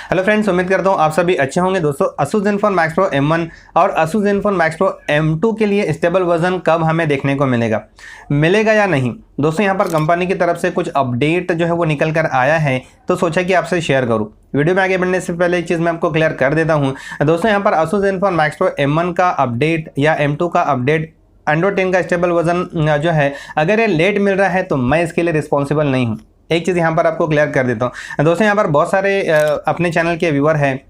Hello friends, उम्मीद करता हूँ आप सभी अच्छे होंगे। दोस्तों, Asus ZenFone Max Pro M1 और Asus ZenFone Max Pro M2 के लिए स्टेबल वर्जन कब हमें देखने को मिलेगा या नहीं। दोस्तों, यहाँ पर कंपनी की तरफ से कुछ अपडेट जो है वो निकल कर आया है, तो सोचा कि आपसे शेयर करूँ। वीडियो में आगे बढ़ने से पहले एक चीज़ मैं आपको क्लियर कर देता हूँ। दोस्तों, यहाँ पर Asus ZenFone Max Pro M1 का अपडेट या M2 का अपडेट, एंड्रॉइड 10 का स्टेबल वर्जन जो है, अगर ये लेट मिल रहा है तो मैं इसके लिए रिस्पॉन्सिबल नहीं हूँ। एक चीज़ यहाँ पर आपको क्लियर कर देता हूँ। दोस्तों, यहाँ पर बहुत सारे अपने चैनल के व्यूअर हैं,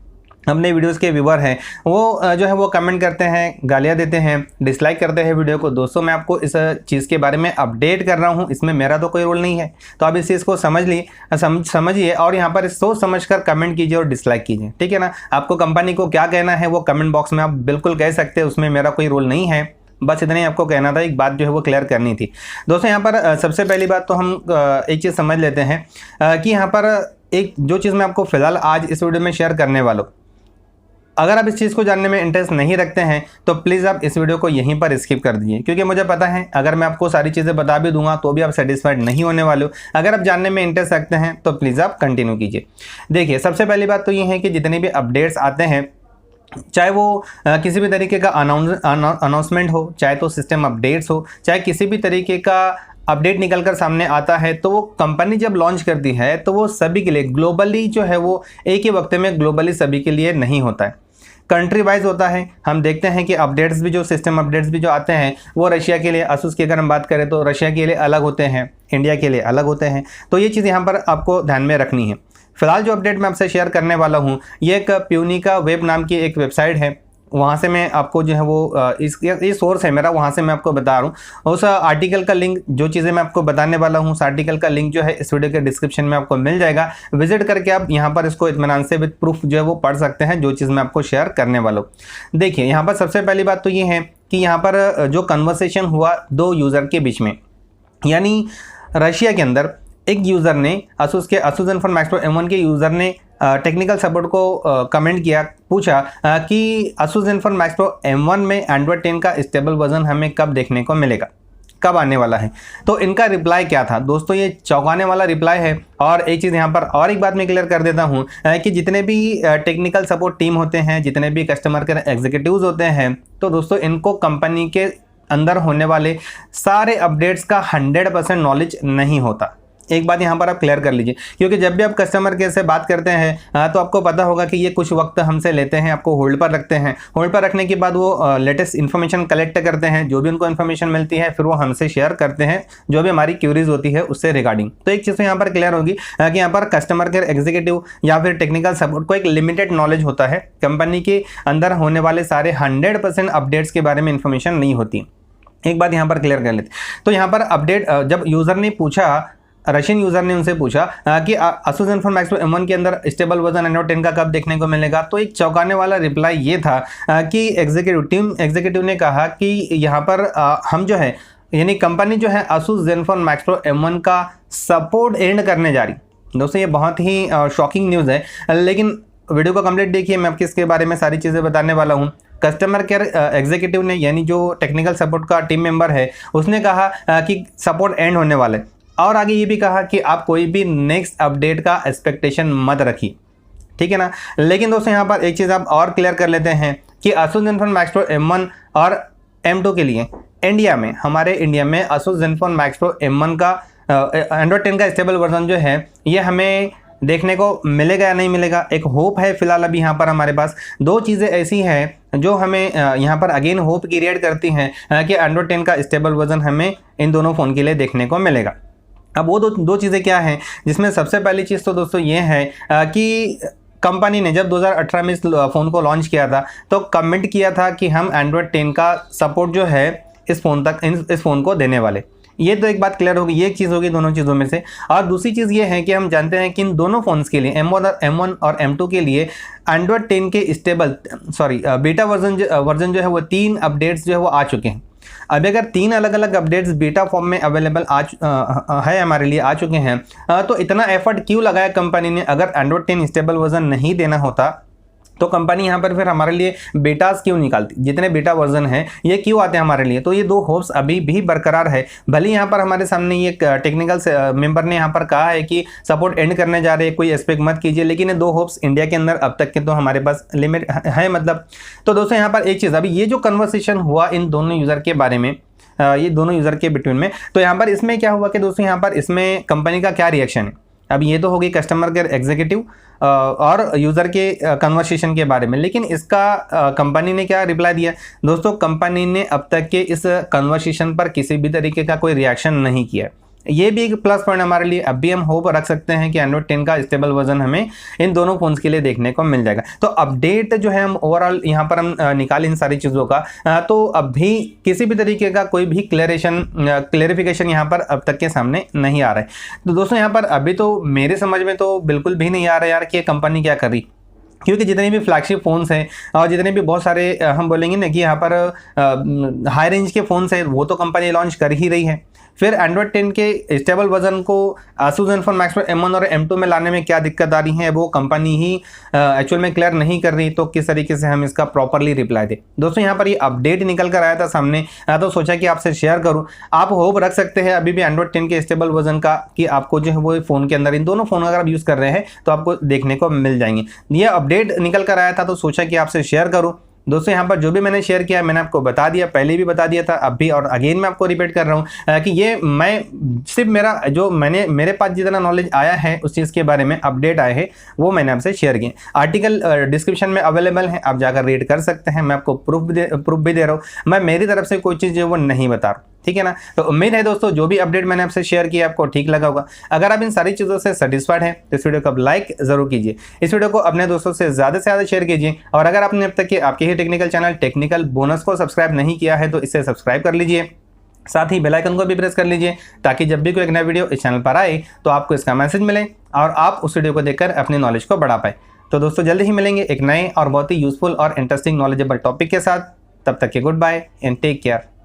अपने वीडियोस के व्यूअर हैं, वो जो है वो कमेंट करते हैं, गालियाँ देते हैं, डिसलाइक करते हैं वीडियो को। दोस्तों, मैं आपको इस चीज़ के बारे में अपडेट कर रहा हूँ, इसमें मेरा तो कोई रोल नहीं है। तो आप इस चीज़ को समझिए और यहाँ पर सोच समझ कर कमेंट कीजिए और डिसलाइक कीजिए, ठीक है ना। आपको कंपनी को क्या कहना है वो कमेंट बॉक्स में आप बिल्कुल कह सकते हैं, उसमें मेरा कोई रोल नहीं है। बस इतना ही आपको कहना था, एक बात जो है वो क्लियर करनी थी। दोस्तों, यहाँ पर सबसे पहली बात तो हम एक चीज़ समझ लेते हैं कि यहाँ पर एक जो चीज़ मैं आपको फ़िलहाल आज इस वीडियो में शेयर करने वाला हूँ, अगर आप इस चीज़ को जानने में इंटरेस्ट नहीं रखते हैं तो प्लीज़ आप इस वीडियो को यहीं पर स्किप कर दीजिए, क्योंकि मुझे पता है अगर मैं आपको सारी चीज़ें बता भी दूंगा तो भी आप सेटिस्फाइड नहीं होने वाले हो। अगर आप जानने में इंटरेस्ट रखते हैं तो प्लीज़ आप कंटिन्यू कीजिए। देखिए, सबसे पहली बात तो ये है कि जितने भी अपडेट्स आते हैं, चाहे वो किसी भी तरीके का अनाउंसमेंट हो, चाहे तो सिस्टम अपडेट्स हो, चाहे किसी भी तरीके का अपडेट निकल कर सामने आता है, तो वो कंपनी जब लॉन्च करती है तो वो सभी के लिए ग्लोबली जो है वो एक ही वक्त में ग्लोबली सभी के लिए नहीं होता है, कंट्री वाइज होता है। हम देखते हैं कि अपडेट्स भी, जो सिस्टम अपडेट्स भी जो आते हैं वो रशिया के लिए, Asus की अगर हम बात करें तो रशिया के लिए अलग होते हैं, इंडिया के लिए अलग होते हैं। तो ये चीज़ यहाँ पर आपको ध्यान में रखनी है। फिलहाल जो अपडेट मैं आपसे शेयर करने वाला हूँ, ये एक प्यूनिका वेब नाम की एक वेबसाइट है, वहाँ से मैं आपको जो है वो ये सोर्स है मेरा, वहाँ से मैं आपको बता रहा हूँ। उस आर्टिकल का लिंक, जो चीज़ें मैं आपको बताने वाला हूँ, उस आर्टिकल का लिंक जो है इस वीडियो के डिस्क्रिप्शन में आपको मिल जाएगा। विजिट करके आप यहाँ पर इसको इत्मीनान से विद प्रूफ जो है वो पढ़ सकते हैं, जो चीज़ मैं आपको शेयर करने वाला हूँ। देखिए, यहाँ पर सबसे पहली बात तो ये है कि यहाँ पर जो कन्वर्सेशन हुआ दो यूज़र के बीच में, यानी रशिया के अंदर एक यूज़र ने Asus ZenFone Max Pro M1 के यूज़र ने टेक्निकल सपोर्ट को कमेंट किया, पूछा कि Asus ZenFone Max Pro M1 में एंड्रॉइड 10 का स्टेबल वर्जन हमें कब देखने को मिलेगा, कब आने वाला है। तो इनका रिप्लाई क्या था दोस्तों, ये चौंकाने वाला रिप्लाई है। और एक चीज़ यहाँ पर और एक बात मैं क्लियर कर देता हूँ कि जितने भी टेक्निकल सपोर्ट टीम होते हैं, जितने भी कस्टमर केयर एग्जीक्यूटिव्स होते हैं, तो दोस्तों इनको कंपनी के अंदर होने वाले सारे अपडेट्स का 100% नॉलेज नहीं होता। एक बात यहाँ पर आप क्लियर कर लीजिए, क्योंकि जब भी आप कस्टमर केयर से बात करते हैं तो आपको पता होगा कि ये कुछ वक्त हमसे लेते हैं, आपको होल्ड पर रखते हैं। होल्ड पर रखने के बाद वो लेटेस्ट इन्फॉर्मेशन कलेक्ट करते हैं, जो भी उनको इन्फॉर्मेशन मिलती है फिर वो हमसे शेयर करते हैं, जो भी हमारी क्यूरीज होती है उससे रिगार्डिंग। तो एक चीज़ तो यहाँ पर क्लियर होगी कि यहाँ पर कस्टमर केयर एग्जीक्यूटिव या फिर टेक्निकल सपोर्ट को एक लिमिटेड नॉलेज होता है, कंपनी के अंदर होने वाले सारे 100% अपडेट्स के बारे में इंफॉर्मेशन नहीं होती। एक बात यहाँ पर क्लियर कर लेते। तो यहाँ पर अपडेट जब यूज़र ने पूछा, रशियन यूज़र ने उनसे पूछा कि Asus ZenFone Max Pro M1 के अंदर स्टेबल वर्जन एंड्रॉइड 10 का कब देखने को मिलेगा, तो एक चौंकाने वाला रिप्लाई ये था कि एग्जीक्यूटिव ने कहा कि यहाँ पर हम जो है, यानी कंपनी जो है Asus ZenFone Max Pro M1 का सपोर्ट एंड करने जा रही। दोस्तों, ये बहुत ही शॉकिंग न्यूज़ है, लेकिन वीडियो को कंप्लीट देखिए, मैं आपको इसके बारे में सारी चीज़ें बताने वाला हूँ। कस्टमर केयर एग्जीक्यूटिव ने, यानी जो टेक्निकल सपोर्ट का टीम मेंबर है, उसने कहा कि सपोर्ट एंड होने वाले, और आगे ये भी कहा कि आप कोई भी नेक्स्ट अपडेट का एक्सपेक्टेशन मत रखिए, ठीक है ना। लेकिन दोस्तों, यहाँ पर एक चीज़ आप और क्लियर कर लेते हैं कि Asus ZenFone Max Pro M1 और M2 के लिए इंडिया में, हमारे इंडिया में Asus ZenFone Max Pro M1 का एंड्रॉइड 10 का स्टेबल वर्जन जो है, ये हमें देखने को मिलेगा या नहीं मिलेगा, एक होप है फिलहाल अभी यहाँ पर हमारे पास। दो चीज़ें ऐसी हैं जो हमें यहाँ पर अगेन होप क्रिएट करती हैं कि एंड्रॉइड 10 का स्टेबल वर्जन हमें इन दोनों फ़ोन के लिए देखने को मिलेगा। अब वो दो चीज़ें क्या हैं, जिसमें सबसे पहली चीज़ तो दोस्तों ये है कि कंपनी ने जब 2018 में इस फ़ोन को लॉन्च किया था तो कमेंट किया था कि हम एंड्रॉइड 10 का सपोर्ट जो है इस फ़ोन को देने वाले। ये तो एक बात क्लियर होगी, ये एक चीज़ होगी दोनों चीज़ों में से। और दूसरी चीज़ ये है कि हम जानते हैं कि इन दोनों फ़ोन्स के लिए M1 और M2 के लिए एंड्रॉइड 10 के बीटा वर्जन जो है वो 3 अपडेट्स जो है वो आ चुके हैं। अब अगर 3 अलग अलग अपडेट्स बीटा फॉर्म में अवेलेबल है हमारे लिए, आ चुके हैं, तो इतना एफर्ट क्यों लगाया कंपनी ने। अगर एंड्रॉइड 10 स्टेबल वर्जन नहीं देना होता तो कंपनी यहाँ पर फिर हमारे लिए बेटास क्यों निकालती, जितने बेटा वर्जन हैं ये क्यों आते हैं हमारे लिए। तो ये 2 होप्स अभी भी बरकरार है। भले यहाँ पर हमारे सामने ये टेक्निकल मेंबर ने यहाँ पर कहा है कि सपोर्ट एंड करने जा रहे हैं, कोई एक्सपेक्ट मत कीजिए, लेकिन ये 2 होप्स इंडिया के अंदर अब तक के तो हमारे पास लिमिट है मतलब। तो दोस्तों यहाँ पर एक चीज़, अभी ये जो कन्वर्सेशन हुआ इन दोनों यूज़र के बारे में, ये दोनों यूज़र के बिटवीन में, तो यहाँ पर इसमें क्या हुआ कि दोस्तों यहाँ पर इसमें कंपनी का क्या रिएक्शन है। अब ये तो होगी कस्टमर केयर एग्जीक्यूटिव और यूज़र के कन्वर्सेशन के बारे में, लेकिन इसका कंपनी ने क्या रिप्लाई दिया। दोस्तों कंपनी ने अब तक के इस कन्वर्सेशन पर किसी भी तरीके का कोई रिएक्शन नहीं किया। ये भी एक प्लस पॉइंट हमारे लिए। अब भी हम होप रख सकते हैं कि एंड्रॉइड 10 का स्टेबल वर्जन हमें इन दोनों फोन्स के लिए देखने को मिल जाएगा। तो अपडेट जो है हम ओवरऑल यहाँ पर हम निकालें इन सारी चीज़ों का, तो अब भी किसी भी तरीके का कोई भी क्लेरिफिकेशन यहाँ पर अब तक के सामने नहीं आ रहा है। तो दोस्तों यहाँ पर अभी तो मेरे समझ में तो बिल्कुल भी नहीं आ रहा है यार कि कंपनी क्या कर रही, क्योंकि जितने भी फ्लैगशिप फ़ोन्स हैं और जितने भी बहुत सारे हम बोलेंगे ना कि यहाँ पर हाई रेंज के फ़ोन्स हैं वो तो कंपनी लॉन्च कर ही रही है। फिर एंड्रॉइड 10 के स्टेबल वर्जन को ASUS ZenFone Max Pro M1 और M2 में लाने में क्या दिक्कत आ रही है वो कंपनी ही एक्चुअल में क्लियर नहीं कर रही। तो किस तरीके से हम इसका प्रॉपरली रिप्लाई दें। दोस्तों यहाँ पर ये अपडेट निकल कर आया था सामने, तो सोचा कि आपसे शेयर करूँ। आप होप रख सकते हैं अभी भी एंड्रॉइड 10 के स्टेबल वर्जन का कि आपको जो है वो फ़ोन के अंदर इन दोनों फ़ोन अगर आप यूज़ कर रहे हैं तो आपको देखने को मिल जाएंगे। ये अपडेट निकल कर आया था तो सोचा कि आपसे शेयर करूँ। दोस्तों यहाँ पर जो भी मैंने शेयर किया मैंने आपको बता दिया, पहले भी बता दिया था, अब भी और अगेन मैं आपको रिपीट कर रहा हूँ कि ये मैं सिर्फ मेरे पास जितना नॉलेज आया है उस चीज़ के बारे में अपडेट आए हैं वो मैंने आपसे शेयर किए। आर्टिकल डिस्क्रिप्शन में अवेलेबल है, आप जाकर रीड कर सकते हैं। मैं आपको प्रूफ भी दे रहा हूँ, मैं मेरी तरफ से कोई चीज़ जो वो नहीं बता रहा हूँ, ठीक है ना। तो उम्मीद है दोस्तों जो भी अपडेट मैंने आपसे शेयर किया आपको ठीक लगा होगा। अगर आप इन सारी चीज़ों से सेटिस्फाइड हैं तो इस वीडियो को आप लाइक ज़रूर कीजिए, इस वीडियो को अपने दोस्तों से ज़्यादा शेयर कीजिए। और अगर आपने अब तक के आपके ही टेक्निकल चैनल टेक्निकल बोनस को सब्सक्राइब नहीं किया है तो इसे सब्सक्राइब कर लीजिए, साथ ही बेल आइकन को भी प्रेस कर लीजिए ताकि जब भी कोई एक नया वीडियो इस चैनल पर आए तो आपको इसका मैसेज मिले और आप उस वीडियो को देखकर अपनी नॉलेज को बढ़ा पाए। तो दोस्तों जल्दी ही मिलेंगे एक नए और बहुत ही यूजफुल और इंटरेस्टिंग नॉलेजेबल टॉपिक के साथ। तब तक के good bye and take care.